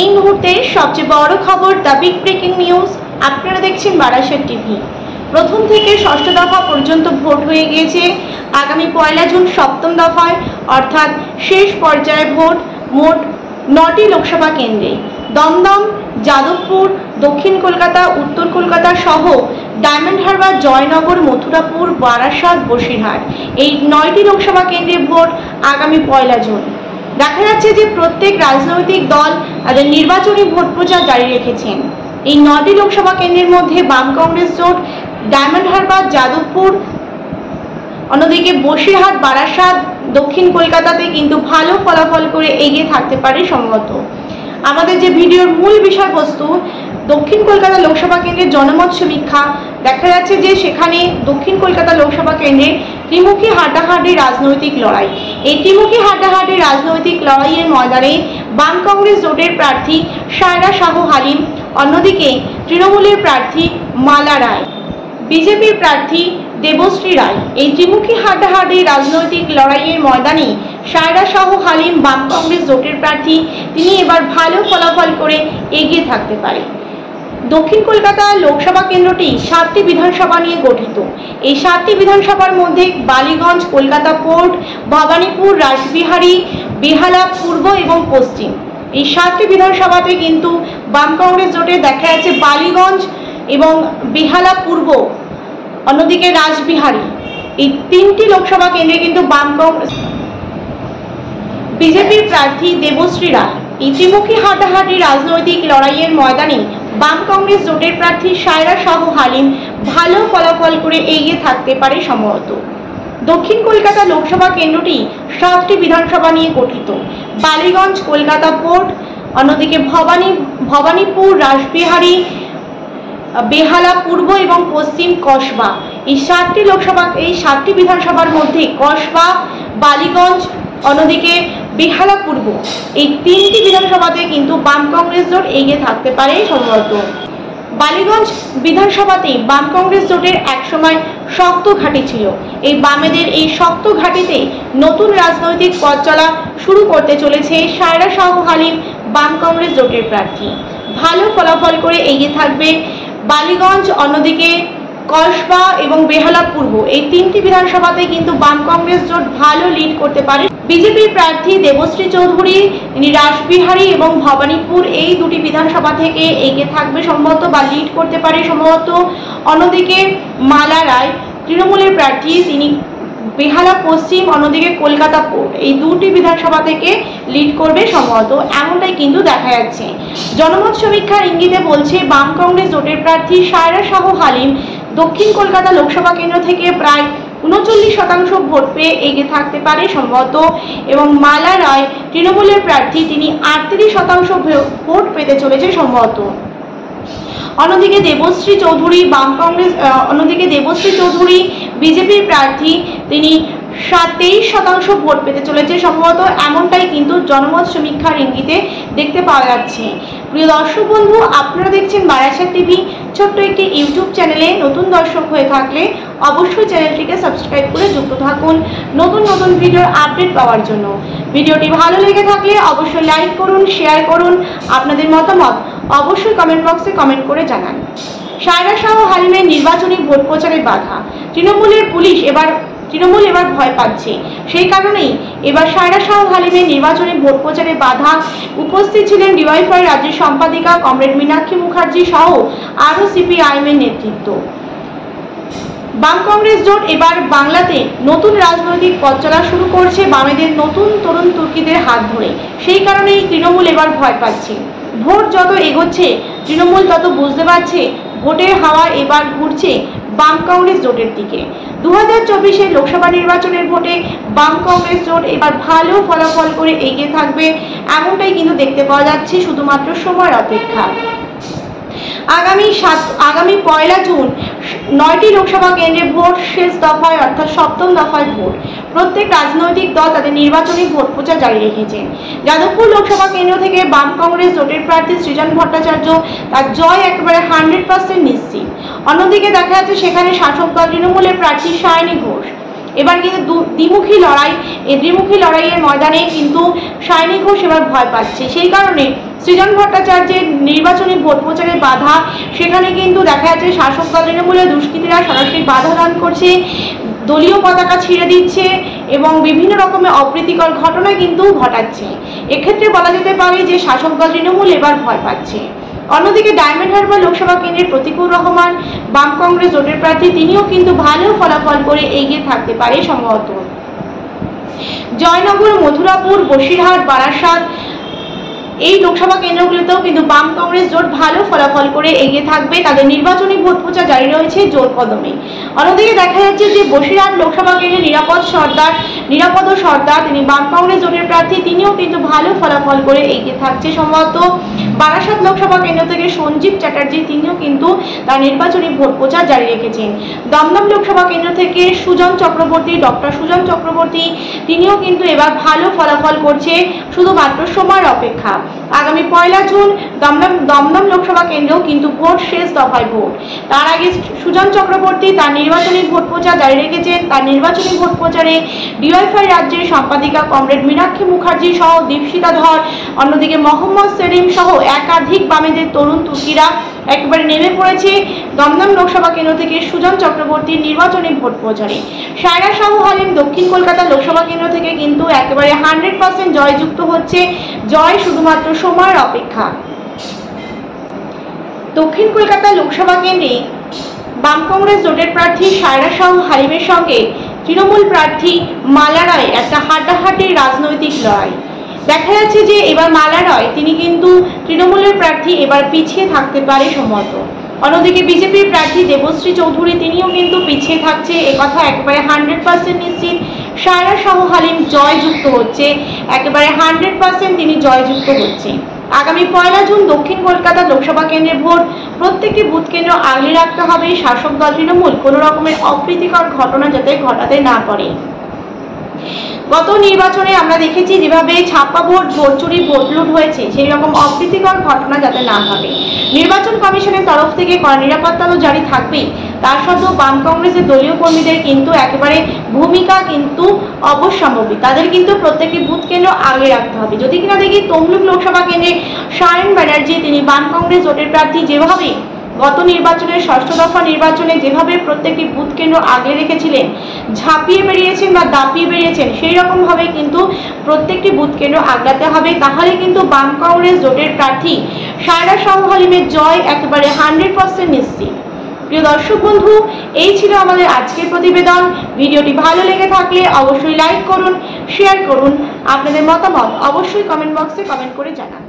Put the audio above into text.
এই মুহূর্তে সবচেয়ে বড় খবর, দ্য বিগ ব্রেকিং নিউজ। আপনারা দেখছেন বারাসাত টিভি। প্রথম থেকে ষষ্ঠ দফা পর্যন্ত ভোট হয়ে গিয়েছে। আগামী 1 জুন সপ্তম দফায় অর্থাৎ শেষ পর্যায়ে ভোট মোট 9টি লোকসভা কেন্দ্রে। দমদম, যাদবপুর, দক্ষিণ কলকাতা, উত্তর কলকাতা সহ ডায়মন্ড হারবার, জয়নগর, মথুরাপুর, বারাসাত, বসিরহাট এই 9টি লোকসভা কেন্দ্রে ভোট আগামী 1 জুন। দেখা যাচ্ছে যে প্রত্যেক রাজনৈতিক দল তাদের নির্বাচনী ভোট প্রচার জারি রেখেছেন। এই 9টি লোকসভা কেন্দ্রের মধ্যে বাম কংগ্রেস জোট ডায়মন্ড হারবার, যাদবপুর, অন্যদিকে বসিরহাট, বারাসাত, দক্ষিণ কলকাতাতে কিন্তু ভালো ফলাফল করে এগিয়ে থাকতে পারে সম্ভবত। আমাদের যে ভিডিওর মূল বিষয়বস্তু, দক্ষিণ কলকাতা লোকসভা কেন্দ্রের জনমত সমীক্ষা। দেখা যাচ্ছে যে সেখানে দক্ষিণ কলকাতা লোকসভা কেন্দ্রে ত্রিমুখী হাড্ডাহাড্ডি রাজনৈতিক লড়াই। এই ত্রিমুখী হাড্ডাহাড্ডি রাজনৈতিক লড়াইয়ের ময়দানে বাম কংগ্রেস জোটের প্রার্থী সায়রা শাহ হালিম, অন্যদিকে তৃণমূলের প্রার্থী মালা রায়, বিজেপির প্রার্থী দেবশ্রী রায়। এই ত্রিমুখী হাড্ডাহাড্ডি রাজনৈতিক লড়াইয়ের ময়দানে সায়রা শাহ হালিম, বাম কংগ্রেস জোটের প্রার্থী, তিনি এবার ভালো ফলাফল করে এগিয়ে থাকতে পারে। দক্ষিণ কলকাতা লোকসভা কেন্দ্রটি 7টি বিধানসভা নিয়ে গঠিত। এই 7টি বিধানসভার মধ্যে বালিগঞ্জ, কলকাতা পোর্ট, ভবানীপুর, রাসবিহারী, বেহালা পূর্ব এবং পশ্চিম, এই 7টি বিধানসভাতে কিন্তু বাম কংগ্রেস জোটে দেখা যাচ্ছে বালিগঞ্জ এবং বেহালা পূর্ব, অন্যদিকে রাসবিহারী, এই 3টি লোকসভা কেন্দ্রে কিন্তু বাম কংগ্রেস বিজেপির প্রার্থী দেবশ্রী রায়। এই ত্রিমুখী হাড্ডাহাড্ডি রাজনৈতিক লড়াইয়ের ময়দানে বাম কংগ্রেস জোটের প্রার্থী সায়রা শাহ হালিম ভালো ফলাফল করে এগিয়ে থাকতে পারে সম্ভবত। দক্ষিণ কলকাতা লোকসভা কেন্দ্রটি 7টি বিধানসভা নিয়ে গঠিত। বালিগঞ্জ, কলকাতা পোর্ট, অন্যদিকে ভবানীপুর, রাসবিহারী, বেহালা পূর্ব এবং পশ্চিম, কসবা, এই 7টি বিধানসভার মধ্যে কসবা, বালিগঞ্জ, অন্যদিকে বেহালা পূর্ব, এই 3টি বিধানসভাতে কিন্তু বাম কংগ্রেস জোট এগিয়ে থাকতে পারে সম্ভবত। বালিগঞ্জ বিধানসভাতে বাম কংগ্রেস জোটের একসময় শক্ত ঘাঁটি ছিল। এই বামেদের এই শক্ত ঘাঁটিতে নতুন রাজনৈতিক পথ চলা শুরু করতে চলেছে সায়রা শাহ হালিম, বাম কংগ্রেস জোটের প্রার্থী। ভালো ফলাফল করে এগিয়ে থাকবে বালিগঞ্জ, অন্যদিকে কসবা এবং বেহালা পূর্ব, এই 3টি বিধানসভাতে কিন্তু বাম কংগ্রেস জোট ভালো লিড করতে পারে। বিজেপির প্রার্থী দেবশ্রী চৌধুরী, তিনি রাসবিহারী এবং ভবানীপুর এই 2টি বিধানসভা থেকে এগিয়ে থাকবে সম্ভবত বা লিড করতে পারে সম্ভবত। অন্যদিকে মালা রায়, তৃণমূলের প্রার্থী, তিনি বেহালা পশ্চিম, অন্যদিকে কলকাতা পোর্ট, এই 2টি বিধানসভা থেকে লিড করবে সম্ভবত, এমনটাই কিন্তু দেখা যাচ্ছে। জনমত সমীক্ষার ইঙ্গিতে বলছে বাম কংগ্রেস জোটের প্রার্থী সায়রা শাহ হালিম দক্ষিণ কলকাতা লোকসভা কেন্দ্র থেকে প্রায় 39% ভোট পেয়ে এগিয়ে থাকতে পারে সম্ভবত, এবং মালা রায়, তৃণমূলের প্রার্থী, তিনি 38% ভোট পেতে চলেছে সম্ভবত। অন্যদিকে দেবশ্রী চৌধুরী বিজেপির প্রার্থী, তিনি 23% ভোট পেতে চলেছে সম্ভবত, এমনটাই কিন্তু জনমত সমীক্ষার ইঙ্গিতে দেখতে পাওয়া যাচ্ছে। প্রিয় দর্শক বন্ধু, আপনারা দেখছেন বারাসাত টিভি, ছোট্ট একটি ইউটিউব চ্যানেলে। নতুন দর্শক হয়ে থাকলে অবশ্যই চ্যানেলটিকে সাবস্ক্রাইব করে যুক্ত থাকুন নতুন নতুন ভিডিওর আপডেট পাওয়ার জন্য। ভিডিওটি ভালো লেগে থাকলে অবশ্যই লাইক করুন, শেয়ার করুন, আপনাদের মতামত অবশ্যই কমেন্ট বক্সে কমেন্ট করে জানান। সায়রা শাহ হালিমের নির্বাচনী ভোট প্রচারে বাধা। তৃণমূল এবার ভয় পাচ্ছে, সেই কারণেই এবার সায়রা শাহ হালিমের নির্বাচনী ভোট প্রচারে বাধা। উপস্থিত ছিলেন ডিওয়াইএফআই রাজ্যের সম্পাদিকা কমরেড মীনাক্ষী মুখার্জি সহ আরও সিপিআইএমের নেতৃত্ব। বাম কংগ্রেস জোট এবার বাংলাতে নতুন রাজনৈতিক পথ চলা শুরু করছে বামেদের নতুন তরুণ তুর্কিদের হাত ধরে, সেই কারণেই তৃণমূল এবার ভয় পাচ্ছে। ভোট যত এগোচ্ছে তৃণমূল তত বুঝতে পারছে ভোটের হাওয়া এবার ঘুরছে বাম কংগ্রেস জোটের দিকে। 2024 লোকসভা নির্বাচনের ভোটে বাম কংগ্রেস জোট এবার ভালো ফলাফল করে এগিয়ে থাকবে, এমনটাই কিন্তু দেখতে পাওয়া যাচ্ছে, শুধুমাত্র সময়ের অপেক্ষা। আগামী 1 জুন 9টি লোকসভা কেন্দ্রে ভোট শেষ দফায় অর্থাৎ সপ্তম দফায় ভোট। প্রত্যেক রাজনৈতিক দল তাদের নির্বাচনী ভোট প্রচার জারি রেখেছেন। যাদবপুর লোকসভা কেন্দ্র থেকে বাম কংগ্রেস জোটের প্রার্থী সৃজন ভট্টাচার্য, তার জয় একেবারে 100% নিশ্চিত। অন্যদিকে দেখা যাচ্ছে সেখানে শাসক দল তৃণমূলের প্রার্থী সায়নী ঘোষ। এবার কিন্তু দ্বিমুখী লড়াইয়ের ময়দানে কিন্তু সায়নী ঘোষ এবার ভয় পাচ্ছে, সেই কারণে সৃজন ভট্টাচার্যের নির্বাচনী ভোট প্রচারে বাধা, সেখানে কিন্তু দেখা যাচ্ছে শাসক দল তৃণমূলের দুষ্কৃতীরা সরাসরি বাধা দান করছে, দলীয় পতাকা ছিঁড়ে দিচ্ছে এবং বিভিন্ন রকমের অপ্রীতিকর ঘটনা কিন্তু ঘটাচ্ছে। এক্ষেত্রে বলা যেতে পারে যে শাসক দল তৃণমূল এবার ভয় পাচ্ছে। অন্যদিকে ডায়মন্ড হারবার লোকসভা কেন্দ্রের প্রতিকুল রহমান, বাম কংগ্রেস জোটের প্রার্থী, তিনিও কিন্তু ভালো ফলাফল করে এগিয়ে থাকতে পারে সম্ভবত। জয়নগর, মথুরাপুর, বসিরহাট, বারাসাত এই লোকসভা কেন্দ্রগুলিতেও কিন্তু বাম কংগ্রেস জোট ভালো ফলাফল করে এগিয়ে থাকবে। তাদের নির্বাচনী ভোট প্রচার জারি রয়েছে জোর কদমে। অন্যদিকে দেখা যাচ্ছে যে বসিরহাট লোকসভা কেন্দ্রে নিরাপদ সর্দার তিনি বাম কংগ্রেস জোটের প্রার্থী, তিনিও কিন্তু ভালো ফলাফল করে এগিয়ে থাকছে সম্ভবত। বারাসাত লোকসভা কেন্দ্র থেকে সঞ্জীব চ্যাটার্জি, তিনিও কিন্তু তার নির্বাচনী ভোট প্রচার জারি রেখেছেন। দমদম লোকসভা কেন্দ্র থেকে ডক্টর সুজন চক্রবর্তী, তিনিও কিন্তু এবার ভালো ফলাফল করছে, শুধুমাত্র সময়ের অপেক্ষা। আগামী 1 জুন দমদম লোকসভা কেন্দ্রেও কিন্তু ভোট শেষ দফায় ভোট। তার আগে সুজন চক্রবর্তী তার নির্বাচনী ভোট প্রচার জারি রেখেছেন। তার নির্বাচনী ভোট প্রচারে ডিওয়াইফাই রাজ্যের সম্পাদিকা কমরেড মীনাক্ষী মুখার্জি সহ দীপশিতা ধর, অন্যদিকে মোহাম্মদ সেলিম সহ একাধিক বামেদের তরুণ তুর্কিরা একেবারে নেমে পড়েছে দমদম লোকসভা কেন্দ্র থেকে সুজন চক্রবর্তীর নির্বাচনী ভোট প্রচারে। সায়রা শাহু হালিম দক্ষিণ কলকাতা লোকসভা কেন্দ্র থেকে কিন্তু একেবারে 100% জয়যুক্ত হচ্ছে, জয় শুধুমাত্র সময়ের অপেক্ষা। দক্ষিণ কলকাতা লোকসভা কেন্দ্রে বাম কংগ্রেস জোটের প্রার্থী সায়রা শাহু হালিমের সঙ্গে তৃণমূল প্রার্থী মালা রায় একটা হাড্ডাহাড্ডি রাজনৈতিক লড়াই। দেখা যাচ্ছে যে এবার মালা রায় তিনি কিন্তু তৃণমূলের প্রার্থী এবার পিছিয়ে থাকতে পারে সম্ভবত। অন্যদিকে বিজেপির প্রার্থী দেবশ্রী চৌধুরী, তিনিও কিন্তু পিছিয়ে থাকছে, একথা একেবারে 100% নিশ্চিত। সায়রা শাহু হালিম জয়যুক্ত হচ্ছে, একেবারে 100% তিনি জয়যুক্ত হচ্ছে। আগামী 1 জুন দক্ষিণ কলকাতা লোকসভা কেন্দ্রের ভোট, প্রত্যেকটি বুথ কেন্দ্র আগলে রাখতে হবে শাসক দল তৃণমূল কোনো রকমের অপ্রীতিকর ঘটনা যাতে ঘটাতে না পারে। গত নির্বাচনে আমরা দেখেছি যেভাবে ছাপ্পা ভোট, ভোট চুরি, ভোট লুট হয়েছে, সেই রকম অপ্রীতিকর ঘটনা যাতে না ঘটে নির্বাচন কমিশনের তরফ থেকে কড়া নিরাপত্তা তো জারি থাকবেই। তার সত্ত্বেও বাম কংগ্রেসের দলীয় কর্মীদের কিন্তু একেবারে ভূমিকা কিন্তু অবশ্যম্ভাবী। তাদের কিন্তু প্রত্যেকটি বুথ কেন্দ্র আগলে রাখতে হবে। যদি কিনা দেখি তমলুক লোকসভা কেন্দ্রে সায়ন ব্যানার্জি, তিনি বাম কংগ্রেস জোটের প্রার্থী, যেভাবে গত নির্বাচনের 6ষ্ঠ দফা নির্বাচনে যেভাবে প্রত্যেকটি বুথ কেন্দ্র আগলে রেখেছিলেন, ঝাঁপিয়ে বেরিয়েছেন বা দাপিয়ে বেরিয়েছেন, সেই রকমভাবে কিন্তু প্রত্যেকটি বুথ কেন্দ্র আগলাতে হবে। তাহলে কিন্তু বাম কংগ্রেস জোটের প্রার্থী সায়রা শাহু হালিমের জয় একেবারে 100% নিশ্চিত। প্রিয় দর্শক বন্ধু, এই ছিল আমাদের আজকের প্রতিবেদন। ভিডিওটি ভালো লেগে থাকলে অবশ্যই লাইক করুন, শেয়ার করুন। আপনাদের মতামত অবশ্যই কমেন্ট বক্সে কমেন্ট করে জানান।